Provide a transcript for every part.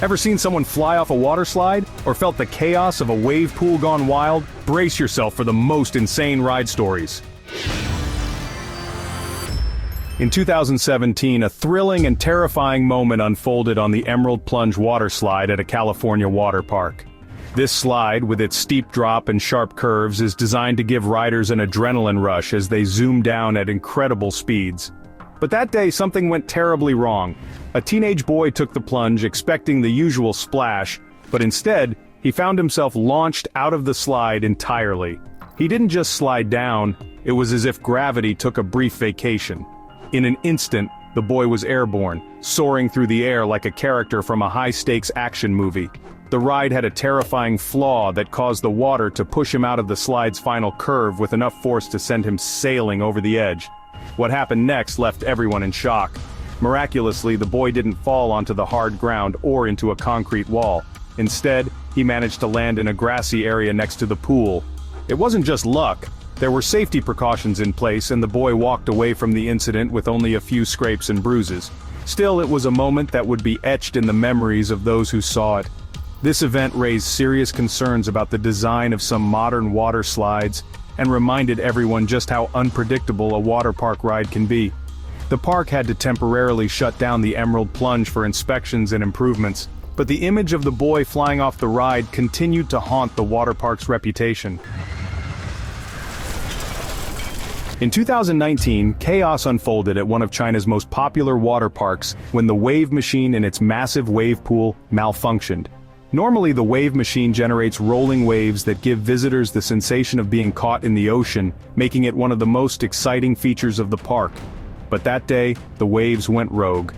Ever seen someone fly off a water slide? Or felt the chaos of a wave pool gone wild? Brace yourself for the most insane ride stories. In 2017, a thrilling and terrifying moment unfolded on the Emerald Plunge water slide at a California water park. This slide, with its steep drop and sharp curves, is designed to give riders an adrenaline rush as they zoom down at incredible speeds. But that day, something went terribly wrong. A teenage boy took the plunge expecting the usual splash, but instead, he found himself launched out of the slide entirely. He didn't just slide down, it was as if gravity took a brief vacation. In an instant, the boy was airborne, soaring through the air like a character from a high-stakes action movie. The ride had a terrifying flaw that caused the water to push him out of the slide's final curve with enough force to send him sailing over the edge. What happened next left everyone in shock. Miraculously, the boy didn't fall onto the hard ground or into a concrete wall. Instead, he managed to land in a grassy area next to the pool. It wasn't just luck. There were safety precautions in place, and the boy walked away from the incident with only a few scrapes and bruises. Still, it was a moment that would be etched in the memories of those who saw it. This event raised serious concerns about the design of some modern water slides, and reminded everyone just how unpredictable a water park ride can be. The park had to temporarily shut down the Emerald Plunge for inspections and improvements, but the image of the boy flying off the ride continued to haunt the water park's reputation. In 2019, chaos unfolded at one of China's most popular water parks when the wave machine in its massive wave pool malfunctioned. Normally, the wave machine generates rolling waves that give visitors the sensation of being caught in the ocean, making it one of the most exciting features of the park. But that day, the waves went rogue.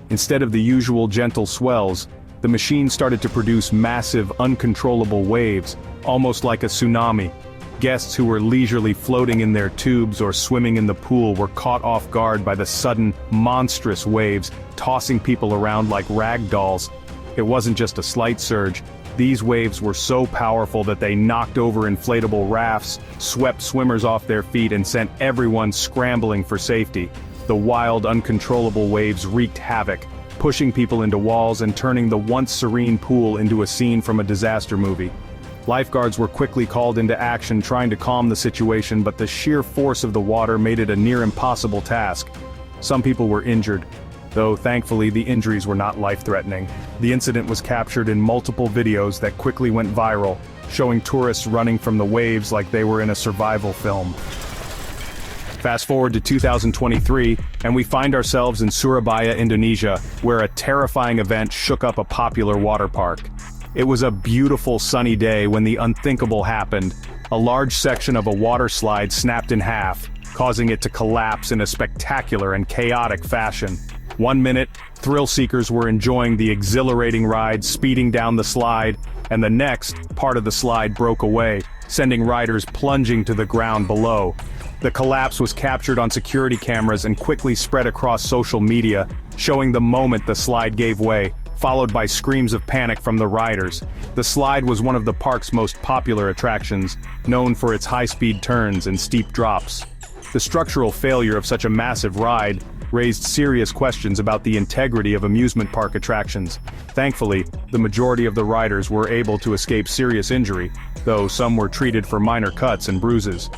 Instead of the usual gentle swells, the machine started to produce massive, uncontrollable waves, almost like a tsunami. Guests who were leisurely floating in their tubes or swimming in the pool were caught off guard by the sudden, monstrous waves, tossing people around like rag dolls. It wasn't just a slight surge. These waves were so powerful that they knocked over inflatable rafts, swept swimmers off their feet, and sent everyone scrambling for safety. The wild, uncontrollable waves wreaked havoc, pushing people into walls and turning the once serene pool into a scene from a disaster movie. Lifeguards were quickly called into action trying to calm the situation, but the sheer force of the water made it a near impossible task. Some people were injured, though thankfully the injuries were not life-threatening. The incident was captured in multiple videos that quickly went viral, showing tourists running from the waves like they were in a survival film. Fast forward to 2023, and we find ourselves in Surabaya, Indonesia, where a terrifying event shook up a popular water park. It was a beautiful sunny day when the unthinkable happened. A large section of a water slide snapped in half, causing it to collapse in a spectacular and chaotic fashion. One minute, thrill-seekers were enjoying the exhilarating ride speeding down the slide, and the next, part of the slide broke away, sending riders plunging to the ground below. The collapse was captured on security cameras and quickly spread across social media, showing the moment the slide gave way, followed by screams of panic from the riders. The slide was one of the park's most popular attractions, known for its high-speed turns and steep drops. The structural failure of such a massive ride raised serious questions about the integrity of amusement park attractions. Thankfully, the majority of the riders were able to escape serious injury, though some were treated for minor cuts and bruises.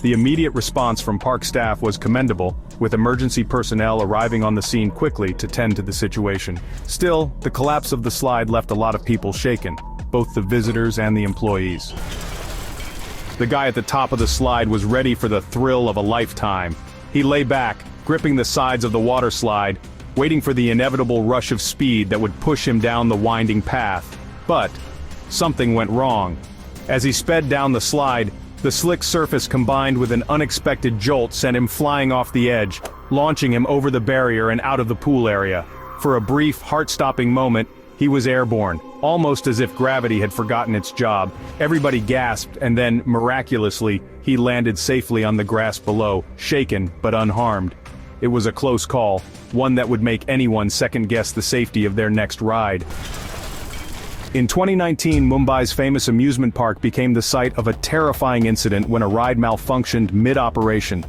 The immediate response from park staff was commendable, with emergency personnel arriving on the scene quickly to tend to the situation. Still, the collapse of the slide left a lot of people shaken, both the visitors and the employees. The guy at the top of the slide was ready for the thrill of a lifetime. He lay back, gripping the sides of the water slide, waiting for the inevitable rush of speed that would push him down the winding path. But something went wrong. As he sped down the slide, the slick surface combined with an unexpected jolt sent him flying off the edge, launching him over the barrier and out of the pool area. For a brief, heart-stopping moment, he was airborne, almost as if gravity had forgotten its job. Everybody gasped, and then, miraculously, he landed safely on the grass below, shaken but unharmed. It was a close call, one that would make anyone second-guess the safety of their next ride. In 2019, Mumbai's famous amusement park became the site of a terrifying incident when a ride malfunctioned mid-operation.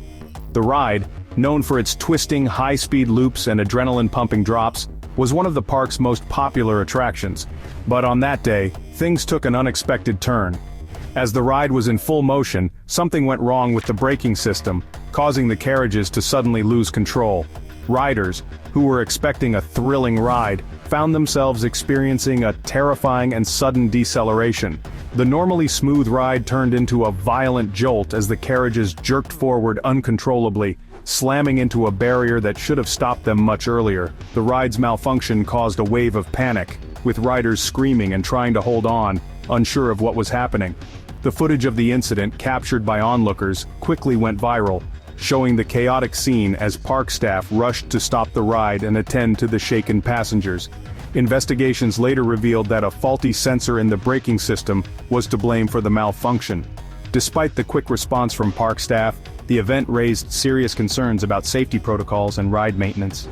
The ride, known for its twisting, high-speed loops and adrenaline-pumping drops, was one of the park's most popular attractions. But on that day, things took an unexpected turn. As the ride was in full motion, something went wrong with the braking system, causing the carriages to suddenly lose control. Riders, who were expecting a thrilling ride, found themselves experiencing a terrifying and sudden deceleration. The normally smooth ride turned into a violent jolt as the carriages jerked forward uncontrollably, slamming into a barrier that should have stopped them much earlier. The ride's malfunction caused a wave of panic, with riders screaming and trying to hold on, unsure of what was happening. The footage of the incident, captured by onlookers, quickly went viral, showing the chaotic scene as park staff rushed to stop the ride and attend to the shaken passengers. Investigations later revealed that a faulty sensor in the braking system was to blame for the malfunction. Despite the quick response from park staff, the event raised serious concerns about safety protocols and ride maintenance.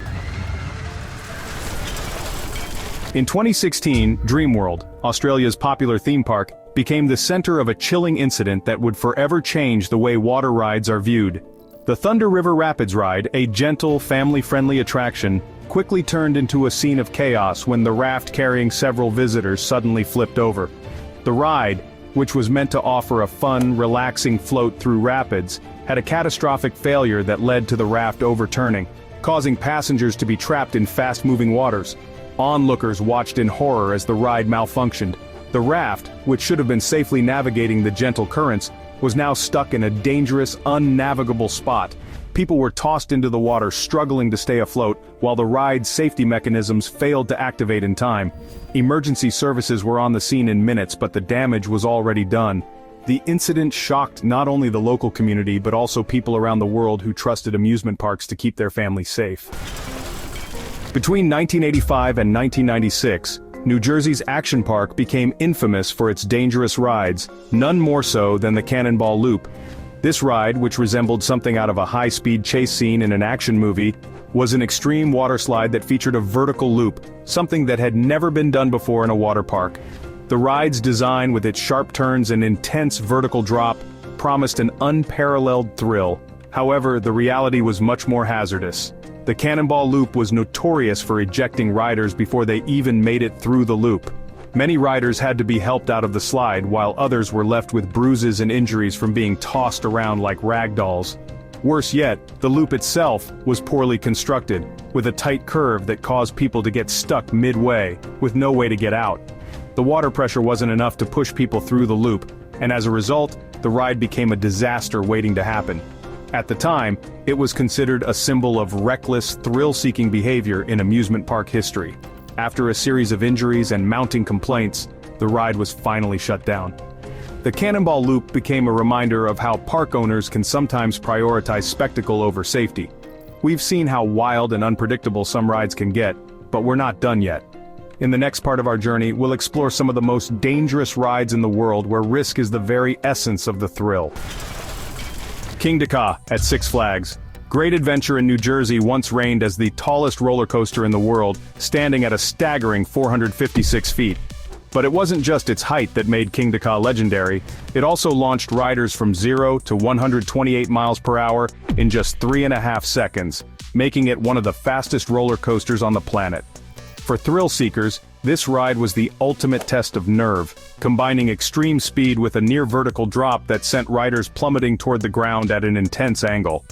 In 2016, Dreamworld, Australia's popular theme park, became the center of a chilling incident that would forever change the way water rides are viewed. The Thunder River Rapids ride, a gentle, family-friendly attraction, quickly turned into a scene of chaos when the raft carrying several visitors suddenly flipped over. The ride, which was meant to offer a fun, relaxing float through rapids, had a catastrophic failure that led to the raft overturning, causing passengers to be trapped in fast-moving waters. Onlookers watched in horror as the ride malfunctioned. The raft, which should have been safely navigating the gentle currents, was now stuck in a dangerous, unnavigable spot. People were tossed into the water, struggling to stay afloat, while the ride's safety mechanisms failed to activate in time. Emergency services were on the scene in minutes, but the damage was already done. The incident shocked not only the local community but also people around the world who trusted amusement parks to keep their families safe. Between 1985 and 1996, New Jersey's Action Park became infamous for its dangerous rides, none more so than the Cannonball Loop. This ride, which resembled something out of a high-speed chase scene in an action movie, was an extreme water slide that featured a vertical loop, something that had never been done before in a water park. The ride's design, with its sharp turns and intense vertical drop, promised an unparalleled thrill. However, the reality was much more hazardous. The Cannonball Loop was notorious for ejecting riders before they even made it through the loop. Many riders had to be helped out of the slide, while others were left with bruises and injuries from being tossed around like rag dolls. Worse yet, the loop itself was poorly constructed, with a tight curve that caused people to get stuck midway, with no way to get out. The water pressure wasn't enough to push people through the loop, and as a result, the ride became a disaster waiting to happen. At the time, it was considered a symbol of reckless, thrill-seeking behavior in amusement park history. After a series of injuries and mounting complaints, the ride was finally shut down. The Cannonball Loop became a reminder of how park owners can sometimes prioritize spectacle over safety. We've seen how wild and unpredictable some rides can get, but we're not done yet. In the next part of our journey, we'll explore some of the most dangerous rides in the world where risk is the very essence of the thrill. Kingda Ka at Six Flags. Great Adventure in New Jersey once reigned as the tallest roller coaster in the world, standing at a staggering 456 feet. But it wasn't just its height that made Kingda Ka legendary, it also launched riders from 0 to 128 miles per hour in just 3.5 seconds, making it one of the fastest roller coasters on the planet. For thrill seekers, this ride was the ultimate test of nerve, combining extreme speed with a near-vertical drop that sent riders plummeting toward the ground at an intense angle.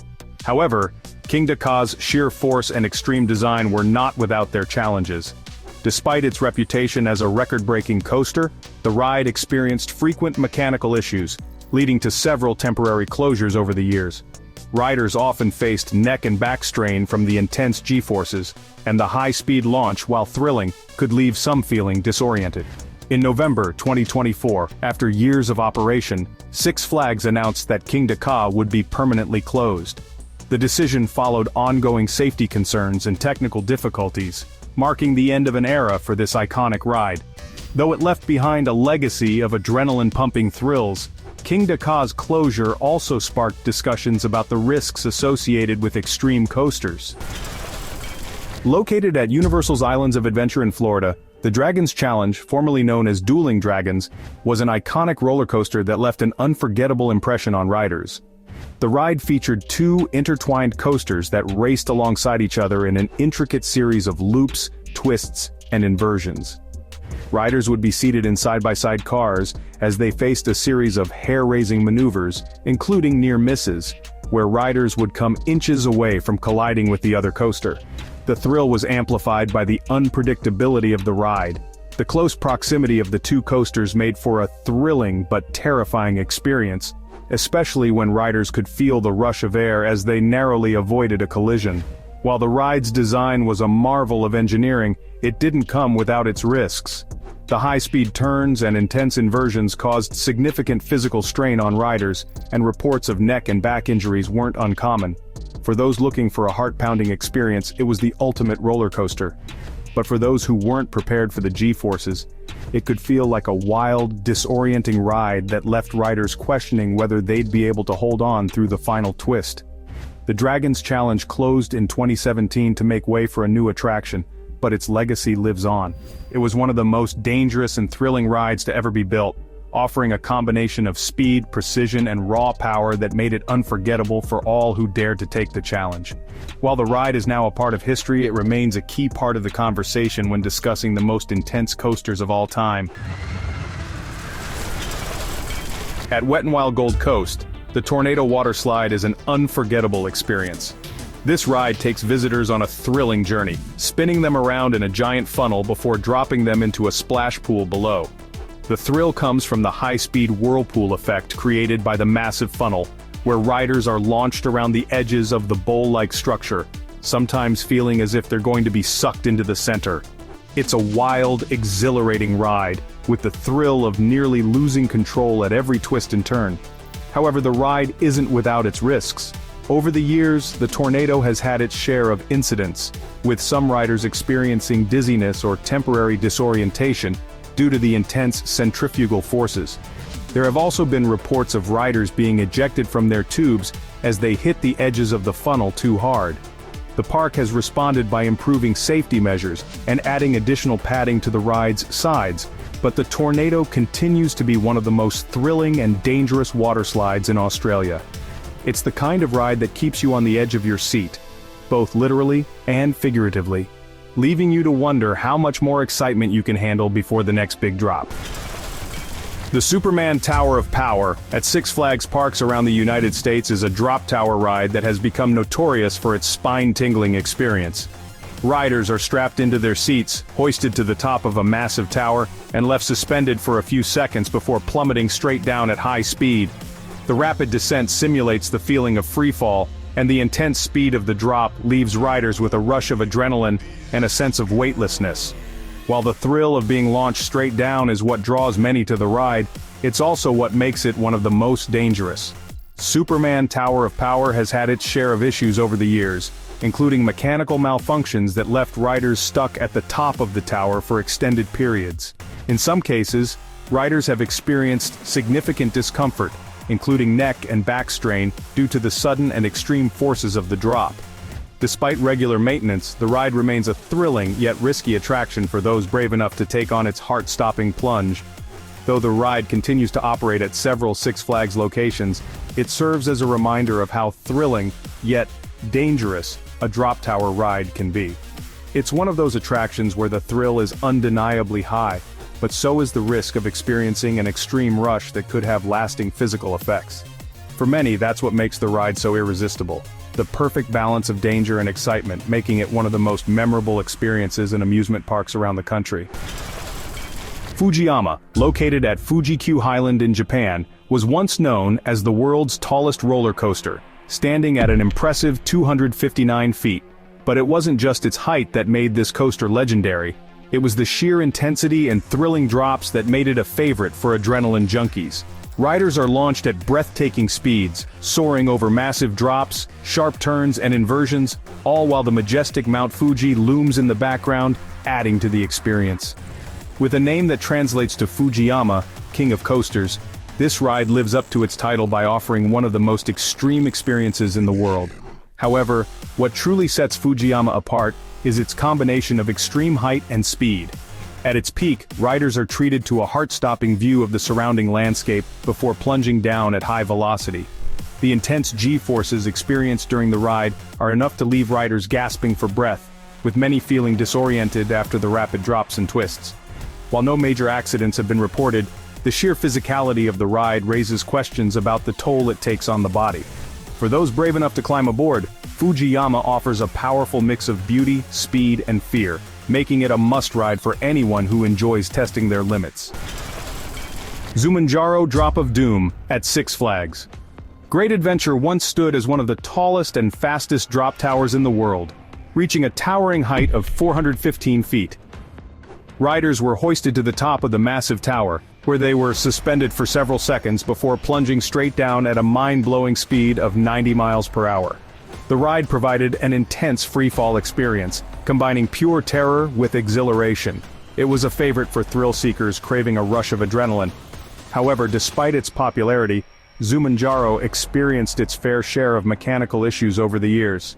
However, Kingda Ka's sheer force and extreme design were not without their challenges. Despite its reputation as a record-breaking coaster, the ride experienced frequent mechanical issues, leading to several temporary closures over the years. Riders often faced neck and back strain from the intense G-forces, and the high-speed launch, while thrilling, could leave some feeling disoriented. In November 2024, after years of operation, Six Flags announced that Kingda Ka would be permanently closed. The decision followed ongoing safety concerns and technical difficulties, marking the end of an era for this iconic ride. Though it left behind a legacy of adrenaline-pumping thrills, Kingda Ka's closure also sparked discussions about the risks associated with extreme coasters. Located at Universal's Islands of Adventure in Florida, the Dragon's Challenge, formerly known as Dueling Dragons, was an iconic roller coaster that left an unforgettable impression on riders. The ride featured two intertwined coasters that raced alongside each other in an intricate series of loops, twists, and inversions. Riders would be seated in side-by-side cars as they faced a series of hair-raising maneuvers, including near misses, where riders would come inches away from colliding with the other coaster. The thrill was amplified by the unpredictability of the ride. The close proximity of the two coasters made for a thrilling but terrifying experience, especially when riders could feel the rush of air as they narrowly avoided a collision. While the ride's design was a marvel of engineering, it didn't come without its risks. The high-speed turns and intense inversions caused significant physical strain on riders, and reports of neck and back injuries weren't uncommon. For those looking for a heart-pounding experience, it was the ultimate roller coaster. But for those who weren't prepared for the G-forces, it could feel like a wild, disorienting ride that left riders questioning whether they'd be able to hold on through the final twist. The Dragon's Challenge closed in 2017 to make way for a new attraction, but its legacy lives on. It was one of the most dangerous and thrilling rides to ever be built, offering a combination of speed, precision, and raw power that made it unforgettable for all who dared to take the challenge. While the ride is now a part of history, it remains a key part of the conversation when discussing the most intense coasters of all time. At Wet n Wild Gold Coast, the Tornado Waterslide is an unforgettable experience. This ride takes visitors on a thrilling journey, spinning them around in a giant funnel before dropping them into a splash pool below. The thrill comes from the high-speed whirlpool effect created by the massive funnel, where riders are launched around the edges of the bowl-like structure, sometimes feeling as if they're going to be sucked into the center. It's a wild, exhilarating ride, with the thrill of nearly losing control at every twist and turn. However, the ride isn't without its risks. Over the years, the Tornado has had its share of incidents, with some riders experiencing dizziness or temporary disorientation due to the intense centrifugal forces. There have also been reports of riders being ejected from their tubes as they hit the edges of the funnel too hard. The park has responded by improving safety measures and adding additional padding to the ride's sides, but the Tornado continues to be one of the most thrilling and dangerous water slides in Australia. It's the kind of ride that keeps you on the edge of your seat, both literally and figuratively, leaving you to wonder how much more excitement you can handle before the next big drop. The Superman Tower of Power at Six Flags parks around the United States is a drop tower ride that has become notorious for its spine-tingling experience. Riders are strapped into their seats, hoisted to the top of a massive tower, and left suspended for a few seconds before plummeting straight down at high speed. The rapid descent simulates the feeling of freefall, and the intense speed of the drop leaves riders with a rush of adrenaline and a sense of weightlessness. While the thrill of being launched straight down is what draws many to the ride, it's also what makes it one of the most dangerous. Superman Tower of Power has had its share of issues over the years, including mechanical malfunctions that left riders stuck at the top of the tower for extended periods. In some cases, riders have experienced significant discomfort, including neck and back strain due to the sudden and extreme forces of the drop. Despite regular maintenance, the ride remains a thrilling yet risky attraction for those brave enough to take on its heart-stopping plunge. Though the ride continues to operate at several Six Flags locations, it serves as a reminder of how thrilling, yet dangerous, a drop tower ride can be. It's one of those attractions where the thrill is undeniably high, but so is the risk of experiencing an extreme rush that could have lasting physical effects. For many, that's what makes the ride so irresistible. The perfect balance of danger and excitement, making it one of the most memorable experiences in amusement parks around the country. Fujiama, located at Fuji-Q Highland in Japan, was once known as the world's tallest roller coaster, standing at an impressive 259 feet. But it wasn't just its height that made this coaster legendary. It was the sheer intensity and thrilling drops that made it a favorite for adrenaline junkies. Riders are launched at breathtaking speeds, soaring over massive drops, sharp turns and inversions, all while the majestic Mount Fuji looms in the background, adding to the experience. With a name that translates to Fujiyama, King of Coasters, this ride lives up to its title by offering one of the most extreme experiences in the world. However, what truly sets Fujiyama apart is its combination of extreme height and speed. At its peak, riders are treated to a heart-stopping view of the surrounding landscape before plunging down at high velocity. The intense G-forces experienced during the ride are enough to leave riders gasping for breath, with many feeling disoriented after the rapid drops and twists. While no major accidents have been reported, the sheer physicality of the ride raises questions about the toll it takes on the body. For those brave enough to climb aboard, Fujiama offers a powerful mix of beauty, speed, and fear, making it a must-ride for anyone who enjoys testing their limits. Zumanjaro Drop of Doom at Six Flags. Great Adventure once stood as one of the tallest and fastest drop towers in the world, reaching a towering height of 415 feet. Riders were hoisted to the top of the massive tower, where they were suspended for several seconds before plunging straight down at a mind-blowing speed of 90 miles per hour. The ride provided an intense free-fall experience, combining pure terror with exhilaration. It was a favorite for thrill-seekers craving a rush of adrenaline. However, despite its popularity, Zumanjaro experienced its fair share of mechanical issues over the years.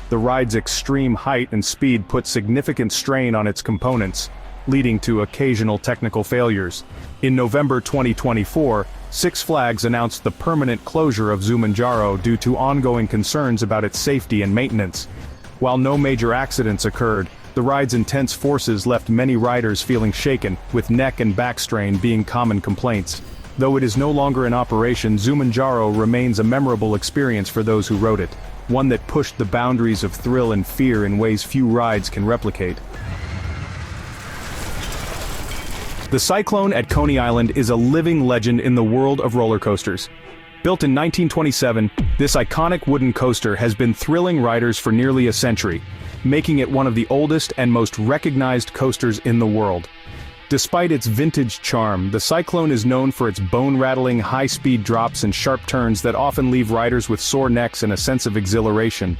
The ride's extreme height and speed put significant strain on its components, leading to occasional technical failures. In November 2024, Six Flags announced the permanent closure of Zumanjaro due to ongoing concerns about its safety and maintenance. While no major accidents occurred, the ride's intense forces left many riders feeling shaken, with neck and back strain being common complaints. Though it is no longer in operation, Zumanjaro remains a memorable experience for those who rode it, one that pushed the boundaries of thrill and fear in ways few rides can replicate. The Cyclone at Coney Island is a living legend in the world of roller coasters. Built in 1927, this iconic wooden coaster has been thrilling riders for nearly a century, making it one of the oldest and most recognized coasters in the world. Despite its vintage charm, the Cyclone is known for its bone-rattling high-speed drops and sharp turns that often leave riders with sore necks and a sense of exhilaration.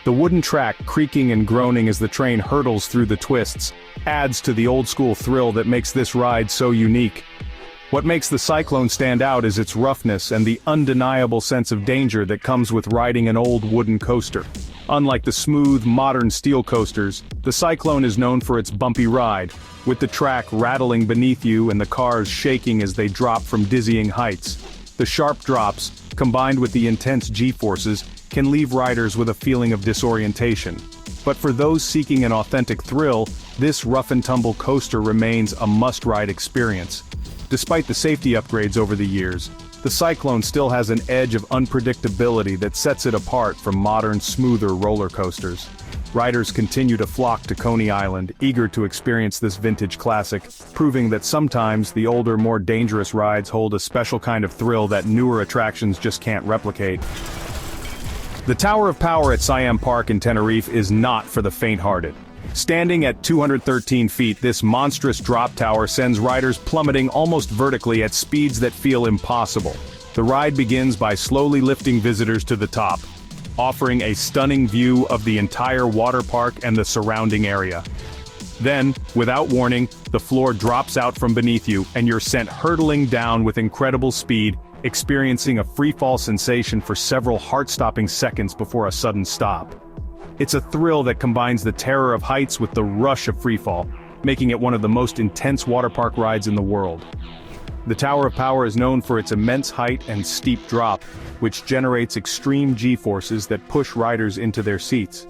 The wooden track creaking and groaning as the train hurtles through the twists adds to the old-school thrill that makes this ride so unique. What makes the Cyclone stand out is its roughness and the undeniable sense of danger that comes with riding an old wooden coaster. Unlike the smooth, modern steel coasters, the Cyclone is known for its bumpy ride, with the track rattling beneath you and the cars shaking as they drop from dizzying heights. The sharp drops, combined with the intense G-forces, can leave riders with a feeling of disorientation. But for those seeking an authentic thrill, this rough-and-tumble coaster remains a must-ride experience. Despite the safety upgrades over the years, the Cyclone still has an edge of unpredictability that sets it apart from modern, smoother roller coasters. Riders continue to flock to Coney Island, eager to experience this vintage classic, proving that sometimes the older, more dangerous rides hold a special kind of thrill that newer attractions just can't replicate. The Tower of Power at Siam Park in Tenerife is not for the faint-hearted. Standing at 213 feet, this monstrous drop tower sends riders plummeting almost vertically at speeds that feel impossible. The ride begins by slowly lifting visitors to the top, offering a stunning view of the entire water park and the surrounding area. Then, without warning, the floor drops out from beneath you and you're sent hurtling down with incredible speed, experiencing a free-fall sensation for several heart-stopping seconds before a sudden stop. It's a thrill that combines the terror of heights with the rush of freefall, making it one of the most intense water park rides in the world. The Tower of Power is known for its immense height and steep drop, which generates extreme G-forces that push riders into their seats.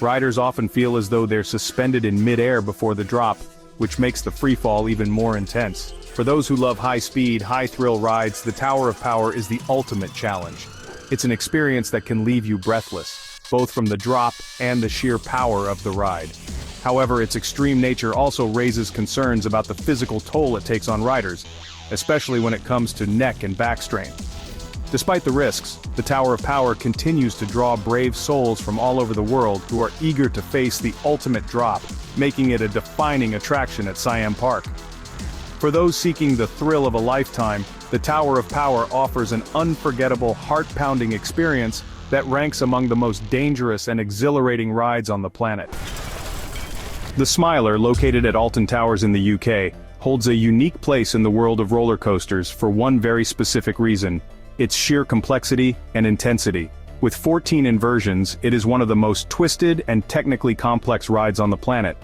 Riders often feel as though they're suspended in mid-air before the drop, which makes the freefall even more intense. For those who love high-speed, high-thrill rides, the Tower of Power is the ultimate challenge. It's an experience that can leave you breathless, both from the drop and the sheer power of the ride. However, its extreme nature also raises concerns about the physical toll it takes on riders, especially when it comes to neck and back strain. Despite the risks, the Tower of Power continues to draw brave souls from all over the world who are eager to face the ultimate drop, making it a defining attraction at Siam Park. For those seeking the thrill of a lifetime, the Tower of Power offers an unforgettable, heart-pounding experience that ranks among the most dangerous and exhilarating rides on the planet. The Smiler, located at Alton Towers in the UK, holds a unique place in the world of roller coasters for one very specific reason: its sheer complexity and intensity. With 14 inversions, it is one of the most twisted and technically complex rides on the planet.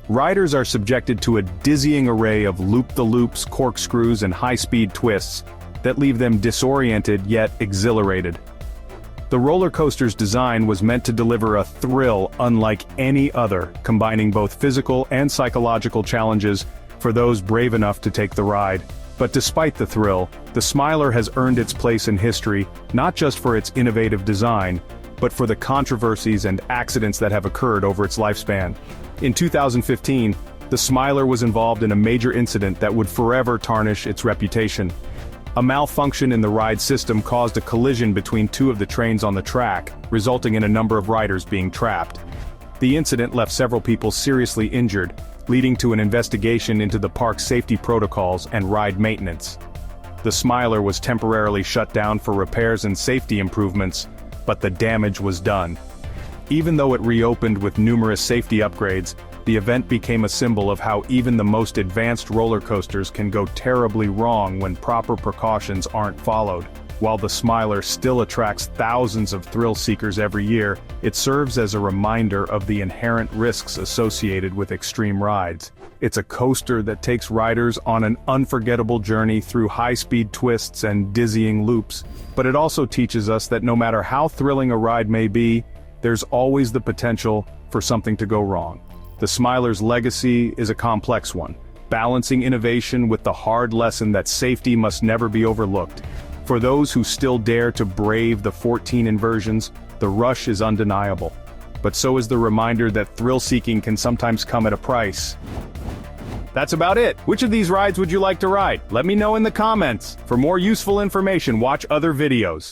Riders are subjected to a dizzying array of loop-the-loops, corkscrews, and high-speed twists that leave them disoriented yet exhilarated. The roller coaster's design was meant to deliver a thrill unlike any other, combining both physical and psychological challenges for those brave enough to take the ride. But despite the thrill, the Smiler has earned its place in history, not just for its innovative design, but for the controversies and accidents that have occurred over its lifespan. In 2015, the Smiler was involved in a major incident that would forever tarnish its reputation. A malfunction in the ride system caused a collision between two of the trains on the track, resulting in a number of riders being trapped. The incident left several people seriously injured, leading to an investigation into the park's safety protocols and ride maintenance. The Smiler was temporarily shut down for repairs and safety improvements, but the damage was done. Even though it reopened with numerous safety upgrades, the event became a symbol of how even the most advanced roller coasters can go terribly wrong when proper precautions aren't followed. While the Smiler still attracts thousands of thrill seekers every year, it serves as a reminder of the inherent risks associated with extreme rides. It's a coaster that takes riders on an unforgettable journey through high-speed twists and dizzying loops, but it also teaches us that no matter how thrilling a ride may be, there's always the potential for something to go wrong. The Smiler's legacy is a complex one, balancing innovation with the hard lesson that safety must never be overlooked. For those who still dare to brave the 14 inversions, the rush is undeniable. But so is the reminder that thrill-seeking can sometimes come at a price. That's about it. Which of these rides would you like to ride? Let me know in the comments. For more useful information, watch other videos.